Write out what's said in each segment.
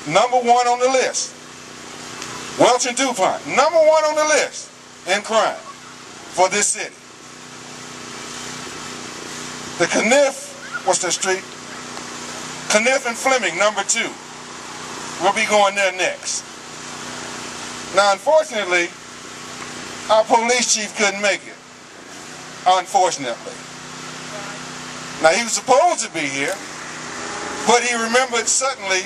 number one on the list. Welch and DuPont, number one on the list in crime for this city. The Kniff, what's that street? Kniff and Fleming, number two. We'll be going there next. Now, unfortunately, our police chief couldn't make it. Unfortunately. Now, he was supposed to be here, but he remembered suddenly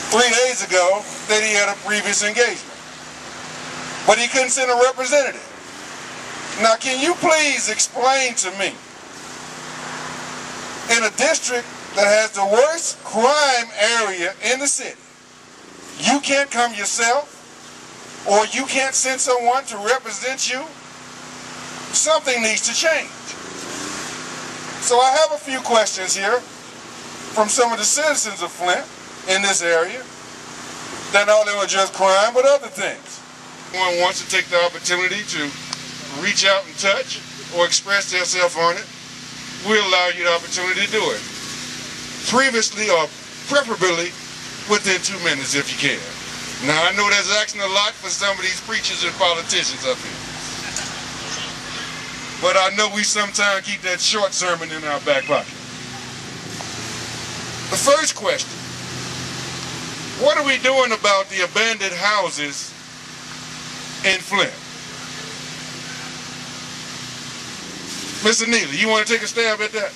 3 days ago that he had a previous engagement. But he couldn't send a representative. Now, can you please explain to me, in a district that has the worst crime area in the city, you can't come yourself, or you can't send someone to represent you? Something needs to change. So I have a few questions here from some of the citizens of Flint in this area that not only address crime, but other things. One wants to take the opportunity to reach out and touch or express themselves on it, we'll allow you the opportunity to do it. Previously or preferably within 2 minutes if you can. Now I know that's asking a lot for some of these preachers and politicians up here. But I know we sometimes keep that short sermon in our back pocket. The first question, what are we doing about the abandoned houses in Flint? Mr. Neely, you want to take a stab at that?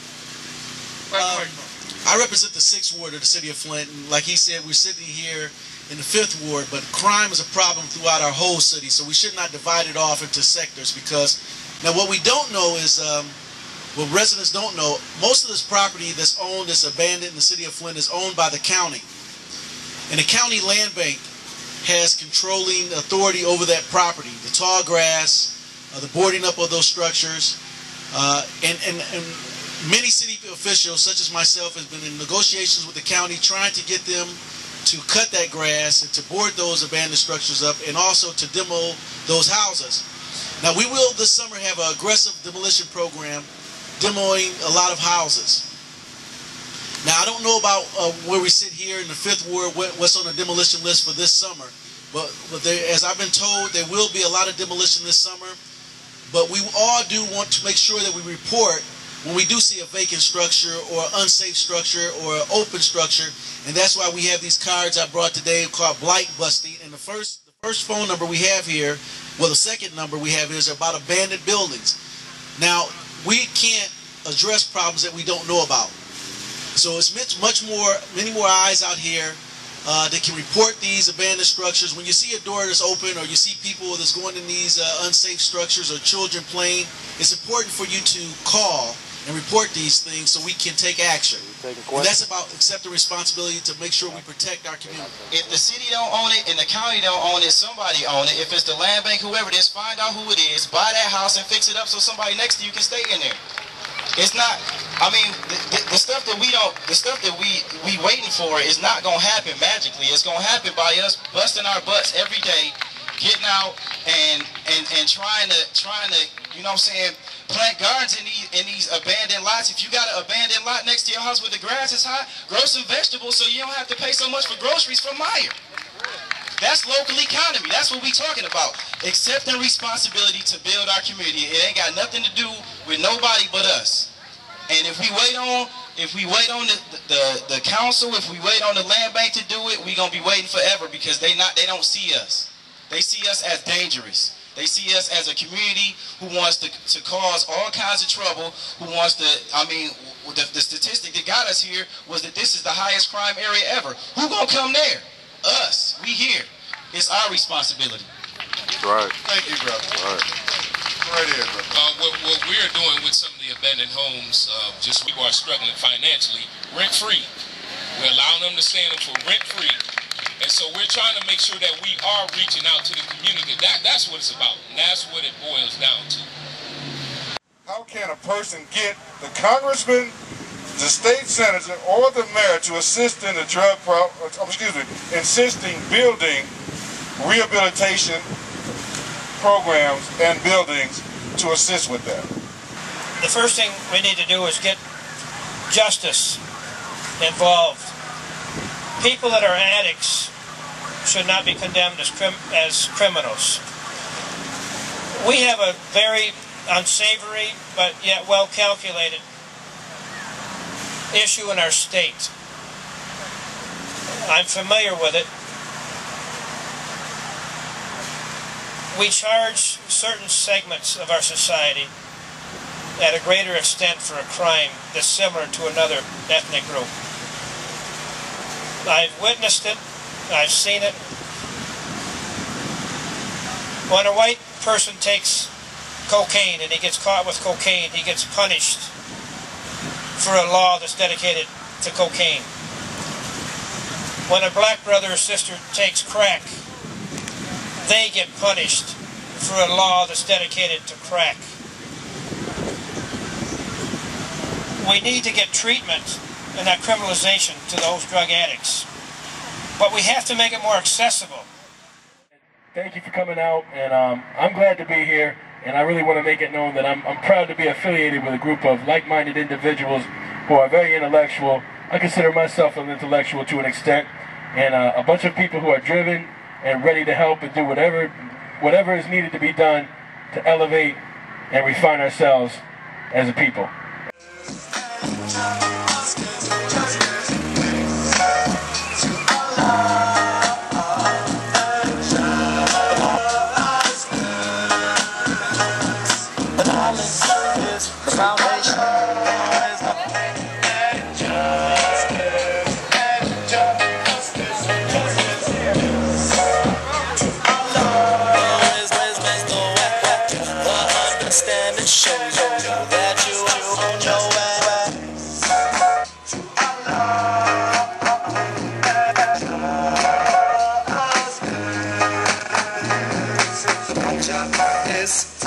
I represent the 6th Ward of the city of Flint, and like he said, we're sitting here in the 5th Ward, but crime is a problem throughout our whole city, so we should not divide it off into sectors, because now what we don't know is, what residents don't know, most of this property that's owned, that's abandoned in the city of Flint is owned by the county. And the county land bank has controlling authority over that property, the tall grass, the boarding up of those structures, and many city officials, such as myself, have been in negotiations with the county trying to get them to cut that grass and to board those abandoned structures up and also to demo those houses. Now, we will this summer have an aggressive demolition program demoing a lot of houses. Now, I don't know about where we sit here in the 5th Ward, what's on the demolition list for this summer, but as I've been told, there will be a lot of demolition this summer, but we all do want to make sure that we report when we do see a vacant structure or unsafe structure or an open structure, and that's why we have these cards I brought today called blight busting. And the first phone number we have here, well, the second number we have here is about abandoned buildings. Now, we can't address problems that we don't know about. So it's many more eyes out here that can report these abandoned structures. When you see a door that's open or you see people that's going in these unsafe structures or children playing, it's important for you to call and report these things so we can take action. And that's about accepting responsibility to make sure we protect our community. If the city don't own it and the county don't own it, somebody own it. If it's the land bank, whoever it is, find out who it is, buy that house and fix it up so somebody next to you can stay in there. It's not, I mean, the stuff that we waiting for is not going to happen magically. It's going to happen by us busting our butts every day, getting out and trying to, you know what I'm saying, plant gardens in these abandoned lots. If you got an abandoned lot next to your house where the grass is high, grow some vegetables so you don't have to pay so much for groceries from Meyer. That's local economy. That's what we talking about. Accepting responsibility to build our community. It ain't got nothing to do with nobody but us. And if we wait on the council, if we wait on the land bank to do it, we're gonna be waiting forever because they don't see us. They see us as dangerous. They see us as a community who wants to cause all kinds of trouble, who wants to, I mean, the statistic that got us here was that this is the highest crime area ever. Who gonna come there? Us. We here. It's our responsibility. Right. Thank you, brother. Right. Right here, brother. What we're doing with some of the abandoned homes, just people are struggling financially, rent-free. We're allowing them to stay in them for rent-free. And so we're trying to make sure that we are reaching out to the community. That's what it's about. And that's what it boils down to. How can a person get the congressman, the state senator, or the mayor to assist in the building rehabilitation programs and buildings to assist with that? The first thing we need to do is get justice involved People that are addicts should not be condemned as criminals. We have a very unsavory but yet well calculated issue in our state. I'm familiar with it. We charge certain segments of our society at a greater extent for a crime that's similar to another ethnic group. I've witnessed it, I've seen it. When a white person takes cocaine and he gets caught with cocaine, he gets punished for a law that's dedicated to cocaine. When a black brother or sister takes crack, they get punished for a law that's dedicated to crack. We need to get treatment and not criminalization to those drug addicts. But we have to make it more accessible. Thank you for coming out, and I'm glad to be here, and I really want to make it known that I'm proud to be affiliated with a group of like-minded individuals who are very intellectual. I consider myself an intellectual to an extent, and a bunch of people who are driven and ready to help and do whatever is needed to be done to elevate and refine ourselves as a people.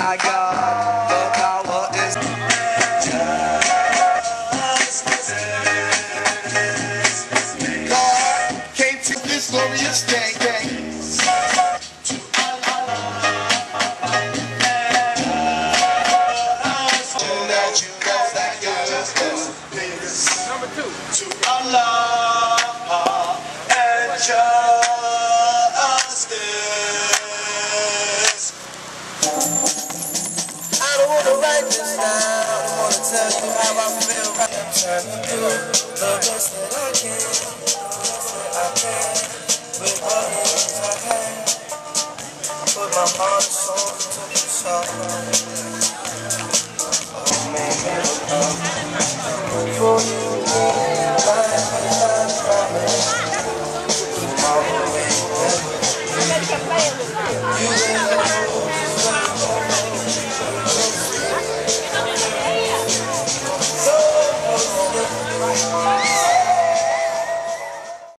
I got the power is God came to this glorious day. Number 2. To Allah and justice. I don't want to write this down. I want to tell you how I feel. I'm trying to do the best that I can. With what means I can. Put my heart and soul into the song. Oh man, for you.